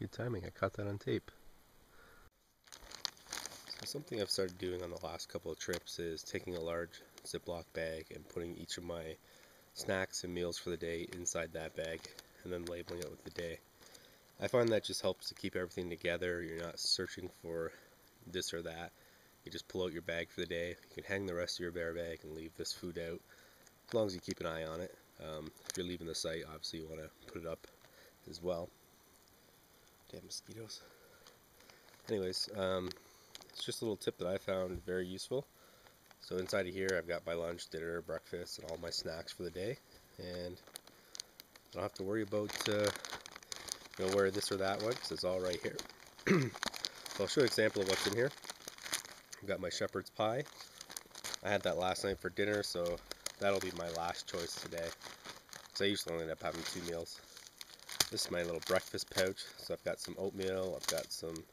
Good timing, I caught that on tape. So something I've started doing on the last couple of trips is taking a large Ziploc bag and putting each of my snacks and meals for the day inside that bag and then labeling it with the day. I find that just helps to keep everything together. You're not searching for this or that. You just pull out your bag for the day. You can hang the rest of your bear bag and leave this food out, as long as you keep an eye on it. If you're leaving the site, obviously you want to put it up as well. Damn mosquitoes. Anyways, it's just a little tip that I found very useful. So inside of here I've got my lunch, dinner, breakfast, and all my snacks for the day, and I don't have to worry about where this or that went, because it's all right here. So I'll show you an example of what's in here. I've got my shepherd's pie. I had that last night for dinner, so that'll be my last choice today, because I usually only end up having 2 meals. This is my little breakfast pouch, so I've got some oatmeal, I've got some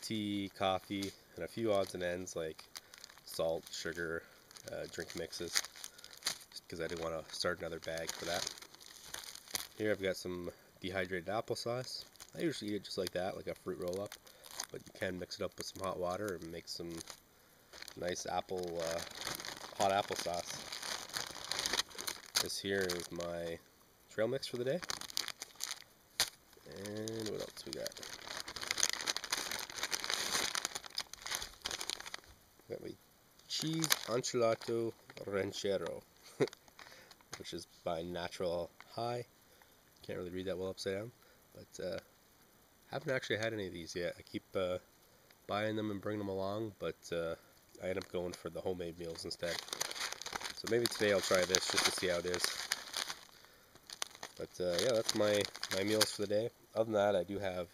tea, coffee, and a few odds and ends like salt, sugar, drink mixes, just because I didn't want to start another bag for that. Here I've got some dehydrated applesauce. I usually eat it just like that, like a fruit roll-up, but you can mix it up with some hot water and make some nice hot applesauce. This here is my trail mix for the day. And what else we got? Got my cheese enchilado ranchero, which is by Natural High. Can't really read that well upside down, but haven't actually had any of these yet. I keep buying them and bringing them along, but I end up going for the homemade meals instead. So maybe today I'll try this just to see how it is. But yeah, that's my meals for the day. Other than that, I do have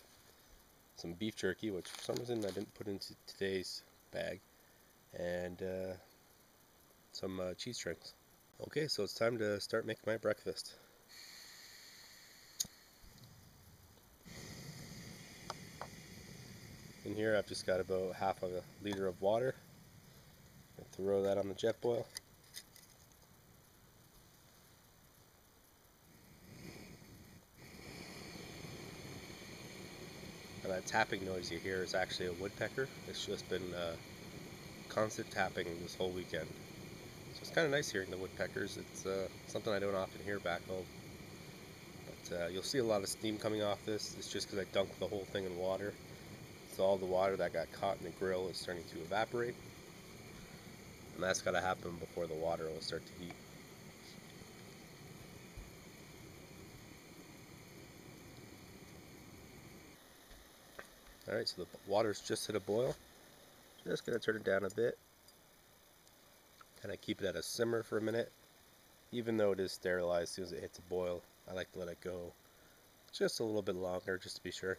some beef jerky, which for some reason I didn't put into today's bag, and some cheese strings. Okay, so it's time to start making my breakfast. In here I've just got about half a liter of water. Throw that on the jet boil. And that tapping noise you hear is actually a woodpecker. It's just been constant tapping this whole weekend. So it's kind of nice hearing the woodpeckers. It's something I don't often hear back home. But you'll see a lot of steam coming off this. It's just because I dunked the whole thing in water. So all the water that got caught in the grill is starting to evaporate. And that's got to happen before the water will start to heat. Alright, so the water's just hit a boil. Just going to turn it down a bit. Kind of keep it at a simmer for a minute. Even though it is sterilized, as soon as it hits a boil, I like to let it go just a little bit longer, just to be sure.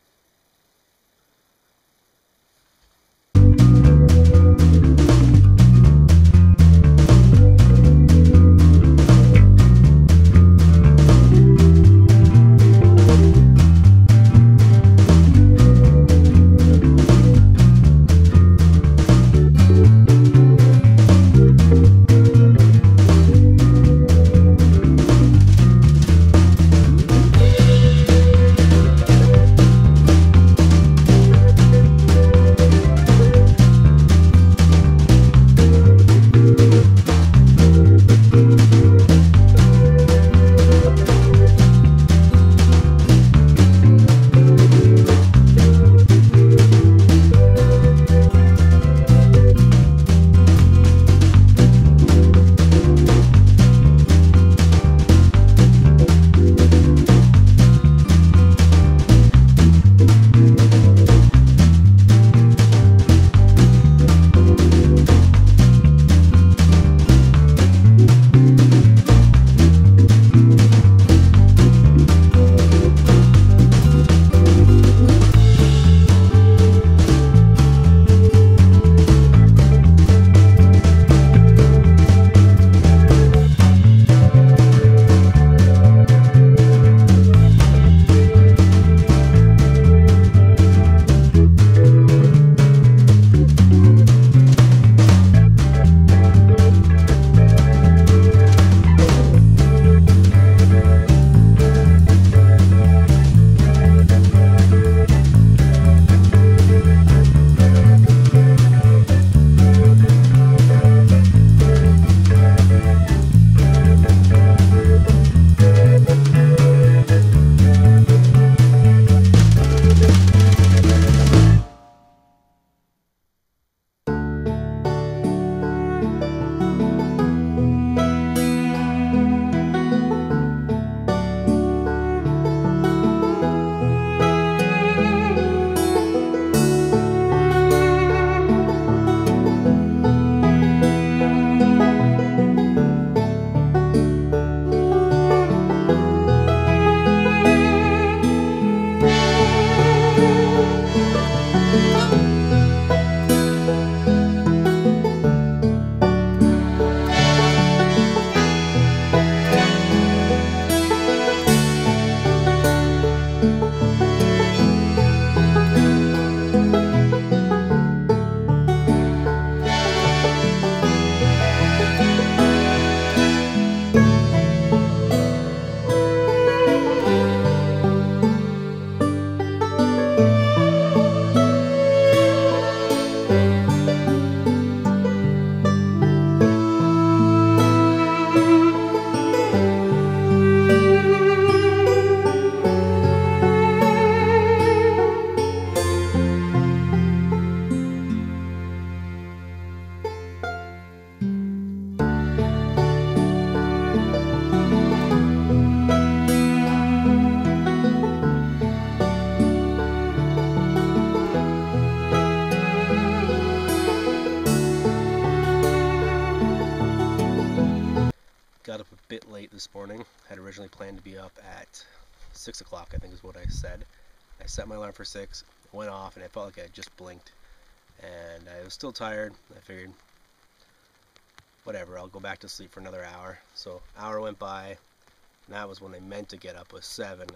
morning. I had originally planned to be up at 6 o'clock, I think is what I said. I set my alarm for 6, went off, and I felt like I had just blinked. And I was still tired. I figured, whatever, I'll go back to sleep for another hour. So hour went by, and that was when I meant to get up, was 7.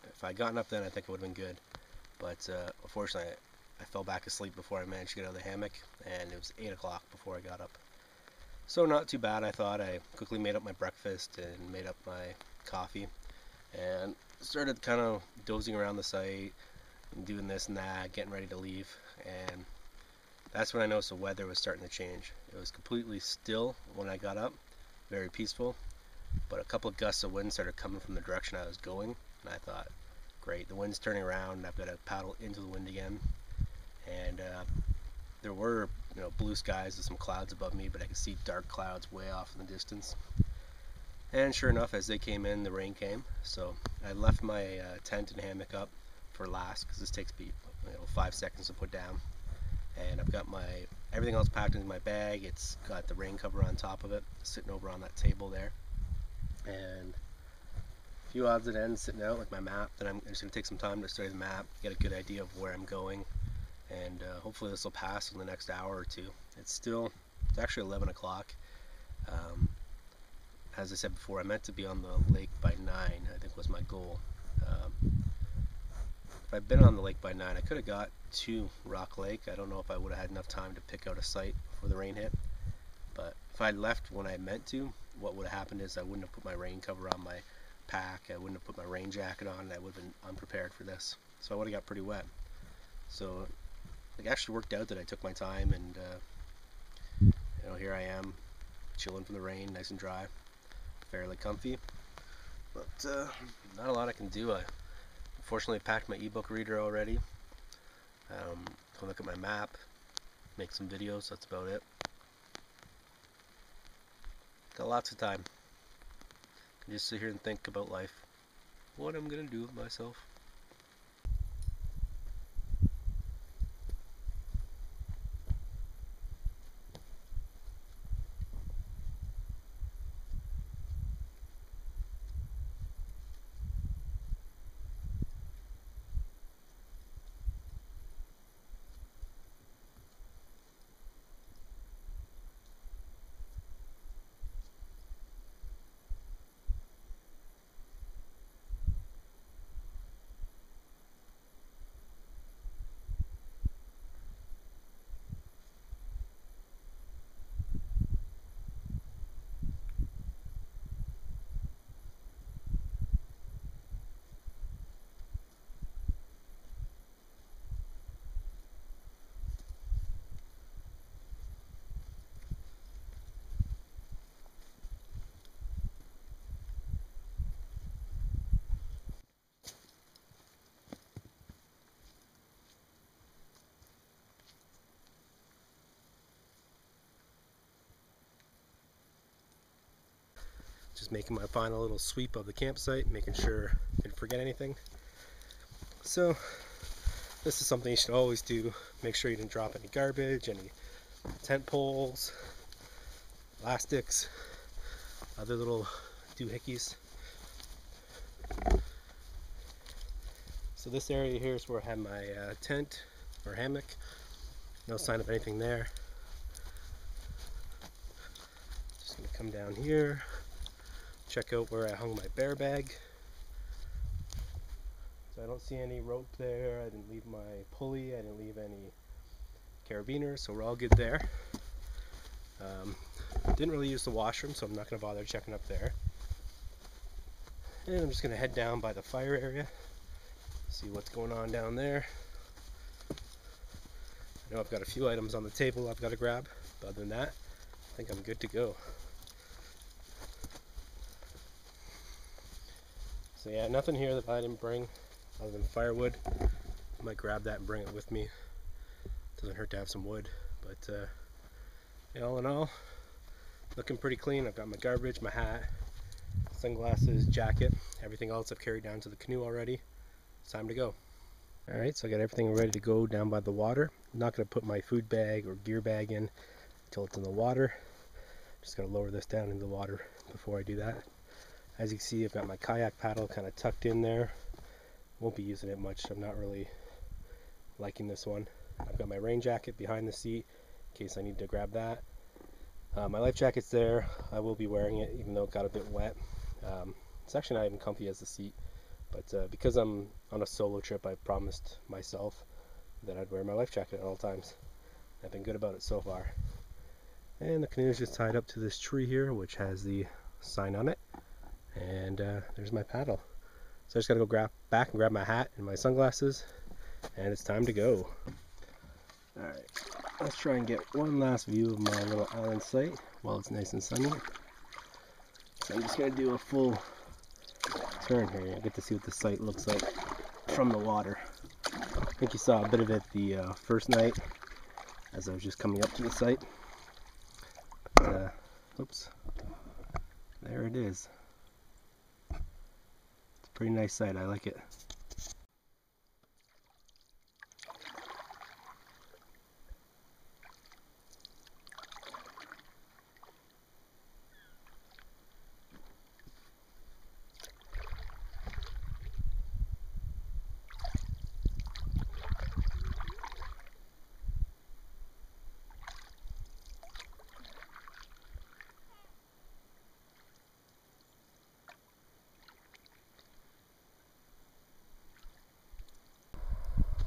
If I'd gotten up then, I think it would have been good. But unfortunately, I fell back asleep before I managed to get out of the hammock, and it was 8 o'clock before I got up. So not too bad, I thought. I quickly made up my breakfast and made up my coffee, and started kind of dozing around the site, and doing this and that, getting ready to leave. And that's when I noticed the weather was starting to change. It was completely still when I got up, very peaceful, but a couple of gusts of wind started coming from the direction I was going, and I thought, great, the wind's turning around, I've got to paddle into the wind again. And there were, blue skies with some clouds above me, but I could see dark clouds way off in the distance. And sure enough, as they came in, the rain came. So I left my tent and hammock up for last, because this takes me 5 seconds to put down. And I've got everything else packed into my bag. It's got the rain cover on top of it, sitting over on that table there. And a few odds and ends sitting out, like my map. Then I'm just going to take some time to study the map, get a good idea of where I'm going. And hopefully this will pass in the next hour or two. It's actually 11 o'clock. As I said before, I meant to be on the lake by 9, I think was my goal. If I'd been on the lake by 9, I could have got to Rock Lake. I don't know if I would have had enough time to pick out a site before the rain hit. But if I'd left when I meant to, what would have happened is I wouldn't have put my rain cover on my pack, I wouldn't have put my rain jacket on, and I would have been unprepared for this. So I would have got pretty wet. So it actually worked out that I took my time, and here I am, chilling from the rain, nice and dry, fairly comfy. But not a lot I can do. I unfortunately packed my ebook reader already. I'll look at my map, make some videos. That's about it. Got lots of time. Can just sit here and think about life. What I'm gonna do with myself. Just making my final little sweep of the campsite, making sure I didn't forget anything. So this is something you should always do. Make sure you didn't drop any garbage, any tent poles, elastics, other little doohickeys. So this area here is where I have my tent or hammock. No sign of anything there. Just gonna come down here, check out where I hung my bear bag. So I don't see any rope there. I didn't leave my pulley. I didn't leave any carabiners, so we're all good there. Didn't really use the washroom, so I'm not going to bother checking up there. And I'm just going to head down by the fire area, see what's going on down there. I know I've got a few items on the table I've got to grab, but other than that, I think I'm good to go. So yeah, nothing here that I didn't bring other than firewood. I might grab that and bring it with me. Doesn't hurt to have some wood, but all in all, looking pretty clean. I've got my garbage, my hat, sunglasses, jacket, everything else I've carried down to the canoe already. It's time to go. Alright, so I got everything ready to go down by the water. I'm not going to put my food bag or gear bag in until it's in the water. Just going to lower this down into the water before I do that. As you can see, I've got my kayak paddle kind of tucked in there. Won't be using it much. I'm not really liking this one. I've got my rain jacket behind the seat in case I need to grab that. My life jacket's there. I will be wearing it even though it got a bit wet. It's actually not even comfy as the seat, but because I'm on a solo trip, I promised myself that I'd wear my life jacket at all times. I've been good about it so far. And the canoe is just tied up to this tree here, which has the sign on it. And there's my paddle. So I just gotta go back and grab my hat and my sunglasses, and it's time to go. Alright, let's try and get one last view of my little island site while it's nice and sunny. So I'm just going to do a full turn here. You get to see what the site looks like from the water. I think you saw a bit of it the first night as I was just coming up to the site. But, oops, there it is. It's a pretty nice site, I like it.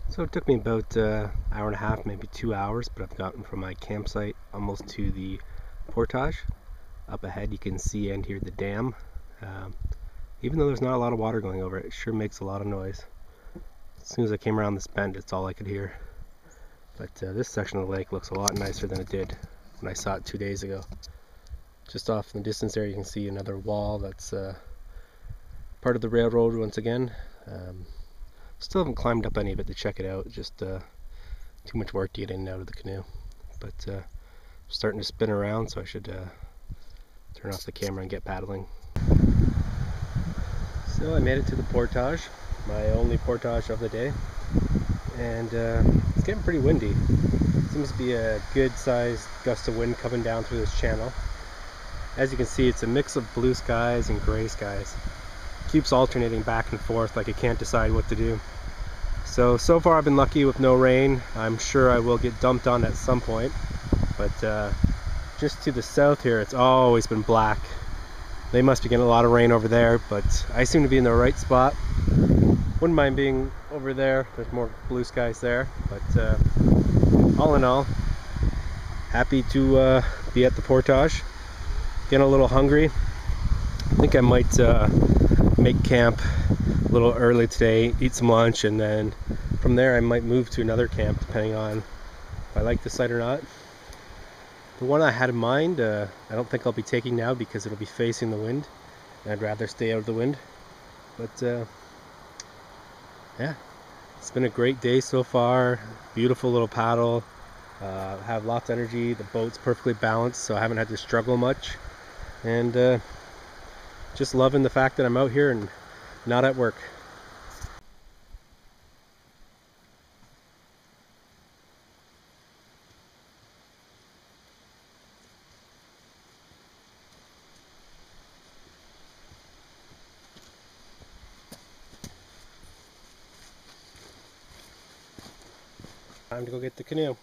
So it took me about an hour and a half, maybe 2 hours, but I've gotten from my campsite almost to the portage. Up ahead you can see and hear the dam. Even though there's not a lot of water going over it, it sure makes a lot of noise. As soon as I came around this bend, it's all I could hear. But this section of the lake looks a lot nicer than it did when I saw it 2 days ago. Just off in the distance there you can see another wall that's part of the railroad once again. Still haven't climbed up any of it to check it out, just too much work to get in and out of the canoe. But I'm starting to spin around, so I should turn off the camera and get paddling. So I made it to the portage, my only portage of the day, and it's getting pretty windy. Seems to be a good sized gust of wind coming down through this channel. As you can see, it's a mix of blue skies and gray skies. Keeps alternating back and forth like it can't decide what to do. So far I've been lucky with no rain. I'm sure I will get dumped on at some point, but just to the south here it's always been black. They must be getting a lot of rain over there, but I seem to be in the right spot. Wouldn't mind being over there. There's more blue skies there, but all in all, happy to be at the portage. Getting a little hungry. I think I might make camp a little early today, eat some lunch, and then from there I might move to another camp depending on if I like the site or not. The one I had in mind, I don't think I'll be taking now because it'll be facing the wind, and I'd rather stay out of the wind. But yeah, it's been a great day so far. Beautiful little paddle, have lots of energy, the boat's perfectly balanced, so I haven't had to struggle much, and just loving the fact that I'm out here and not at work. Time to go get the canoe.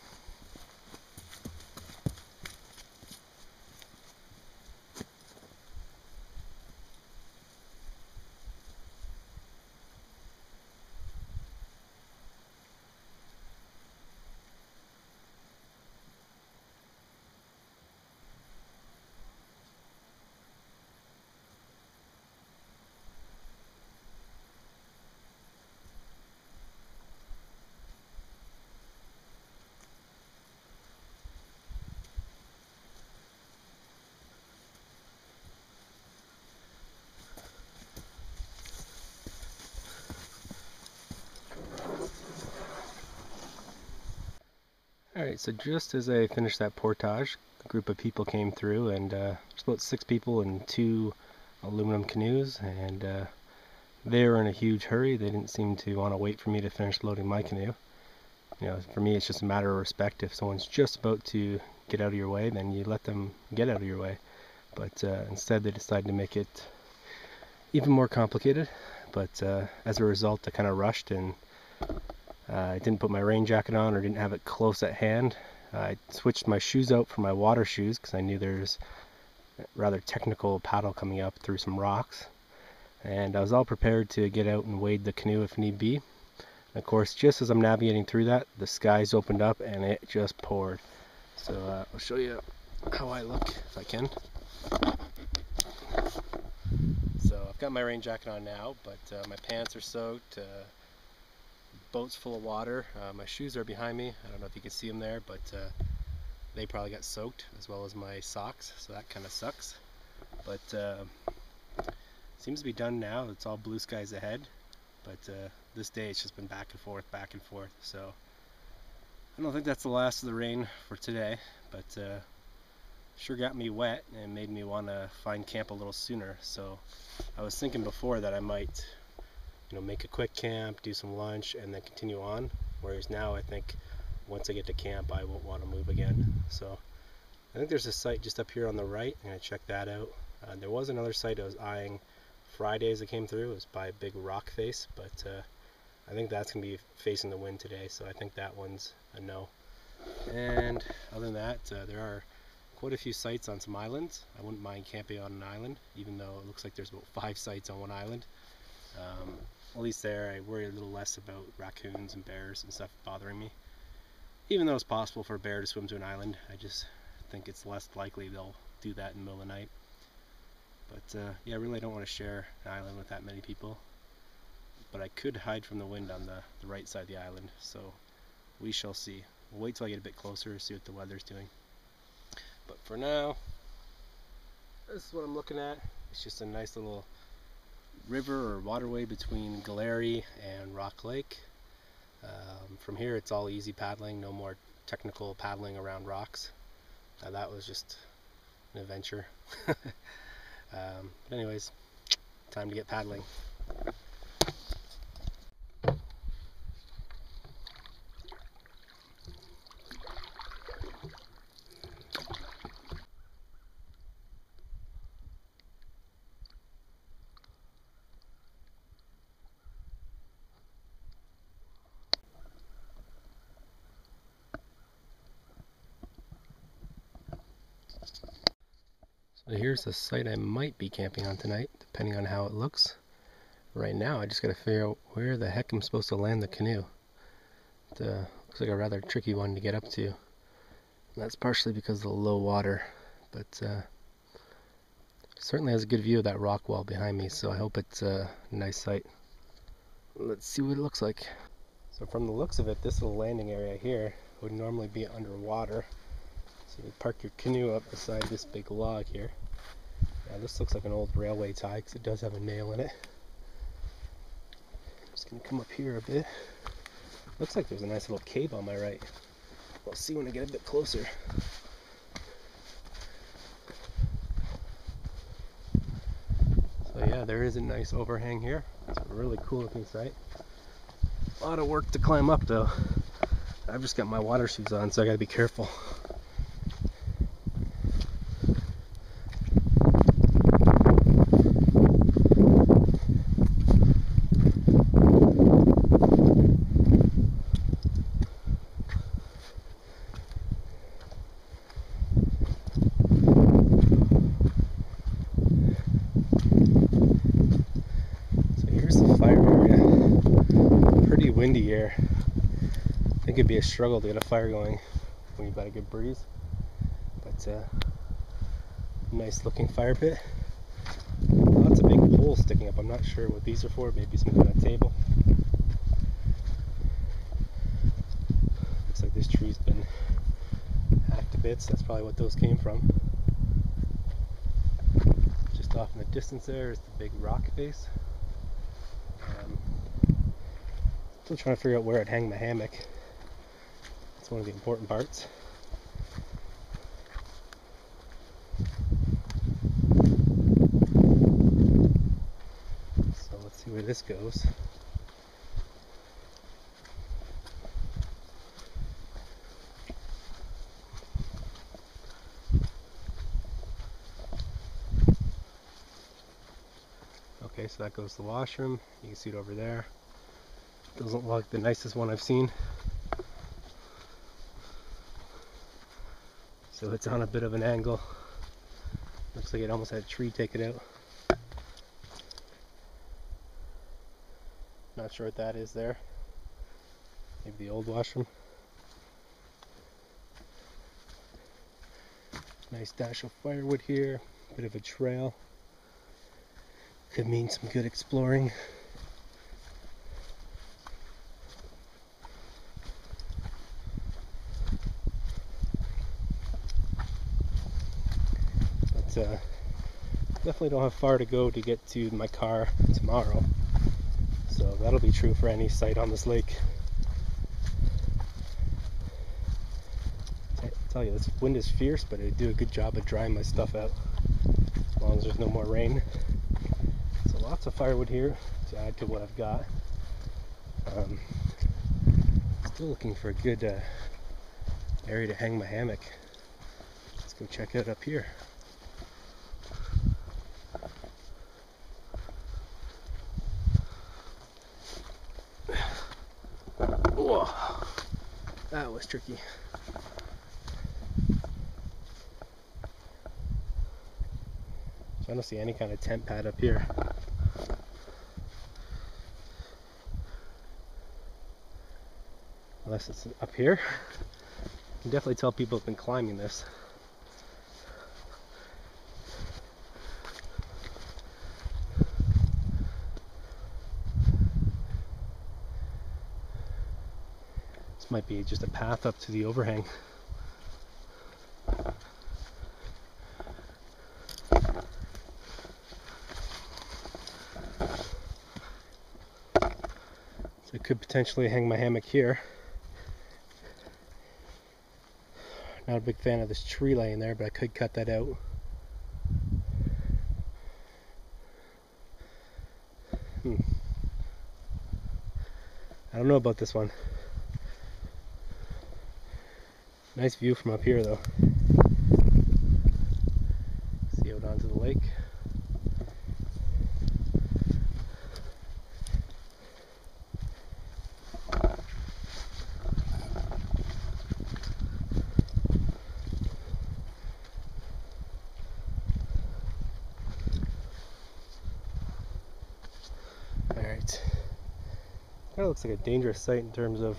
Alright, so just as I finished that portage, a group of people came through, and there's about 6 people in 2 aluminum canoes, and they were in a huge hurry. They didn't seem to want to wait for me to finish loading my canoe. You know, for me it's just a matter of respect. If someone's just about to get out of your way, then you let them get out of your way. But instead they decided to make it even more complicated, but as a result I kind of rushed and I didn't put my rain jacket on or didn't have it close at hand. I switched my shoes out for my water shoes because I knew there's a rather technical paddle coming up through some rocks, and I was all prepared to get out and wade the canoe if need be. And of course, just as I'm navigating through that, the skies opened up and it just poured. So I'll show you how I look if I can. So I've got my rain jacket on now, but my pants are soaked, boat's full of water. My shoes are behind me. I don't know if you can see them there, but they probably got soaked, as well as my socks, so that kind of sucks. But seems to be done now. It's all blue skies ahead, but this day it's just been back and forth, so I don't think that's the last of the rain for today, but sure got me wet and made me want to find camp a little sooner. So I was thinking before that I might, make a quick camp, do some lunch, and then continue on, whereas now I think once I get to camp I won't want to move again. So I think there's a site just up here on the right. I'm going to check that out. There was another site I was eyeing Friday as I came through. It was by a big rock face, but I think that's going to be facing the wind today, so I think that one's a no. And other than that, there are quite a few sites on some islands. I wouldn't mind camping on an island, even though it looks like there's about 5 sites on one island. At least there I worry a little less about raccoons and bears and stuff bothering me. Even though it's possible for a bear to swim to an island, I just think it's less likely they'll do that in the middle of the night. But yeah, I really don't want to share an island with that many people. But I could hide from the wind on the right side of the island, so we shall see. We'll wait till I get a bit closer, see what the weather's doing. But for now, this is what I'm looking at. It's just a nice little river or waterway between Gallery and Rock Lake. From here it's all easy paddling, no more technical paddling around rocks. That was just an adventure. But anyways, time to get paddling. So here's the site I might be camping on tonight, depending on how it looks. Right now I just gotta figure out where the heck I'm supposed to land the canoe. It looks like a rather tricky one to get up to. And that's partially because of the low water, but certainly has a good view of that rock wall behind me, so I hope it's a nice site. Let's see what it looks like. So from the looks of it, this little landing area here would normally be underwater. So you park your canoe up beside this big log here. Now this looks like an old railway tie because it does have a nail in it. I'm just going to come up here a bit. Looks like there's a nice little cave on my right. We'll see when I get a bit closer. So yeah, there is a nice overhang here. It's a really cool looking site. A lot of work to climb up though. I've just got my water shoes on, so I gotta be careful. Windy here. I think it'd be a struggle to get a fire going when you've got a good breeze, but nice looking fire pit. Lots of big poles sticking up. I'm not sure what these are for. Maybe some kind of table. Looks like this tree's been hacked to bits. That's probably what those came from. Just off in the distance there is the big rock face. Still trying to figure out where I'd hang my hammock. That's one of the important parts. So let's see where this goes. Okay, So that goes to the washroom. You can see it over there. Doesn't look like the nicest one I've seen. So it's on a bit of an angle. Looks like it almost had a tree taken out. Not sure what that is there. Maybe the old washroom. Nice dash of firewood here. Bit of a trail. Could mean some good exploring. But definitely don't have far to go to get to my car tomorrow. So that'll be true for any site on this lake. I tell you, this wind is fierce, but it'd do a good job of drying my stuff out as long as there's no more rain. So lots of firewood here to add to what I've got. Still looking for a good area to hang my hammock. Let's go check it out up here. Whoa, that was tricky. So I don't see any kind of tent pad up here. Unless it's up here. You can definitely tell people have been climbing this. This might be just a path up to the overhang. So I could potentially hang my hammock here. Not a big fan of this tree laying there, but I could cut that out. I don't know about this one. Nice view from up here though. See out onto the lake. Alright. Kind of looks like a dangerous site in terms of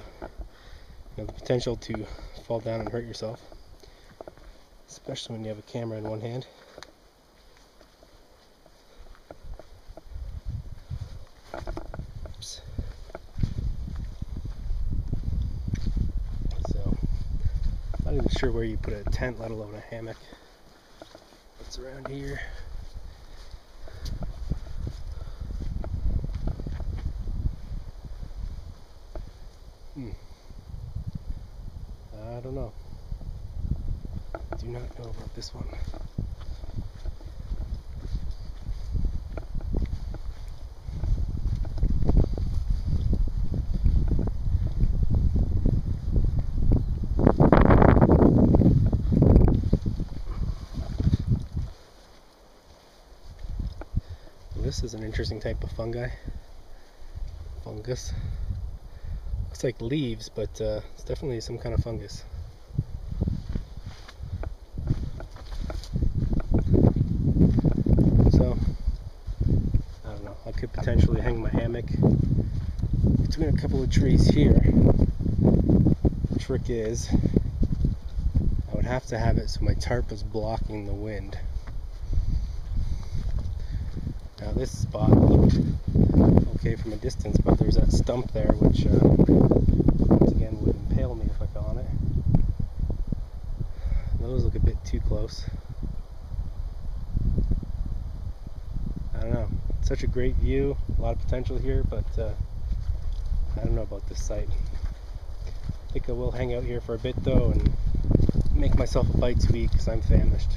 the potential to fall down and hurt yourself, especially when you have a camera in one hand. Oops. So, not even sure where you put a tent, let alone a hammock. What's around here? I don't know. Do not know about this one. Well, this is an interesting type of fungus. Looks like leaves, but it's definitely some kind of fungus. So, I don't know, I could potentially hang my hammock between a couple of trees here. The trick is, I would have to have it so my tarp is blocking the wind. Now this spot looked okay from a distance, but there's that stump there which once again would impale me if I fell on it. Those look a bit too close. I don't know, such a great view, a lot of potential here, but I don't know about this site. I think I will hang out here for a bit though and make myself a bite to eat because I'm famished.